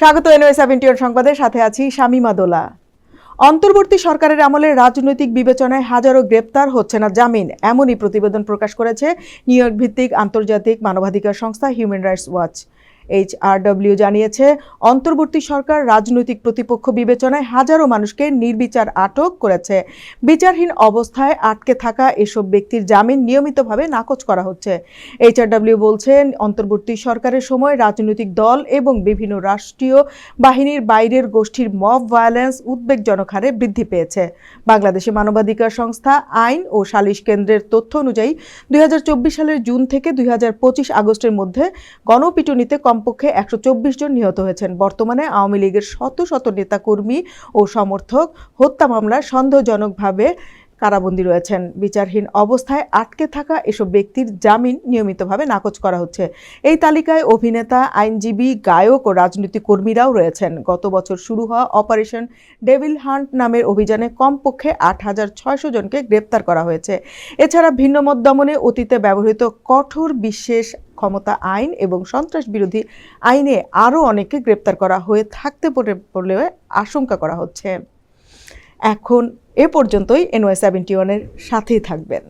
স্বাগত এনওএ ৭০ সংবাদের সাথে আছি শামীমা দোলা। অন্তর্বর্তী সরকারের আমলে রাজনৈতিক বিবেচনায় হাজারো গ্রেপ্তার হচ্ছে না জামিন, এমনই প্রতিবেদন প্রকাশ করেছে নিউ ইয়র্ক ভিত্তিক আন্তর্জাতিক মানবাধিকার সংস্থা হিউম্যান রাইটস ওয়াচ। HRW জানিয়েছে, অন্তর্বর্তী সরকার রাজনৈতিক প্রতিপক্ষ বিবেচনায় হাজারো মানুষকে নির্বিচার আটক করেছে। বিচারহীন অবস্থায় আটকে থাকা এসব ব্যক্তির জামিন নিয়মিতভাবে নাকচ করা হচ্ছে। HRW বলছেন, অন্তর্বর্তী সরকারের সময় রাজনৈতিক দল এবং বিভিন্ন রাষ্ট্রীয় বাহিনীর বাইরের গোষ্ঠীর মব ভায়োলেন্স উদ্বেগজনক হারে বৃদ্ধি পেয়েছে। বাংলাদেশে মানবাধিকার সংস্থা আইন ও সালিশ কেন্দ্রের তথ্য অনুযায়ী 2024 সালের জুন থেকে 2025 আগস্টের মধ্যে গণপিটুনিতে কমপক্ষে 124 জন নিহত হয়েছেন। বর্তমানে আওয়ামী লীগের শত শত নেতাকর্মী ও সমর্থক হত্যা মামলায় সন্দেহজনকভাবে কারাবন্দী রয়েছেন। বিচারহীন অবস্থায় আটকে থাকা এসব ব্যক্তির জামিন নিয়মিতভাবে নাকচ করা হচ্ছে। এই তালিকায় অভিনেতা, আইনজীবী, গায়ক ও রাজনৈতিক কর্মীরাও রয়েছেন। গত বছর শুরু হওয়া অপারেশন ডেভিল হান্ট নামের অভিযানে কমপক্ষে 8600 জনকে গ্রেপ্তার করা হয়েছে। এছাড়া ভিন্নমত দমনে অতীতে ব্যবহৃত কঠোর বিশেষ ক্ষমতা আইন এবং সন্ত্রাস বিরোধী আইনে আরও অনেককে গ্রেপ্তার করা হয়ে থাকতে পারে বলে আশঙ্কা করা হচ্ছে। এখন এ পর্যন্তই। এনওএ ৭১ সাথেই থাকবেন।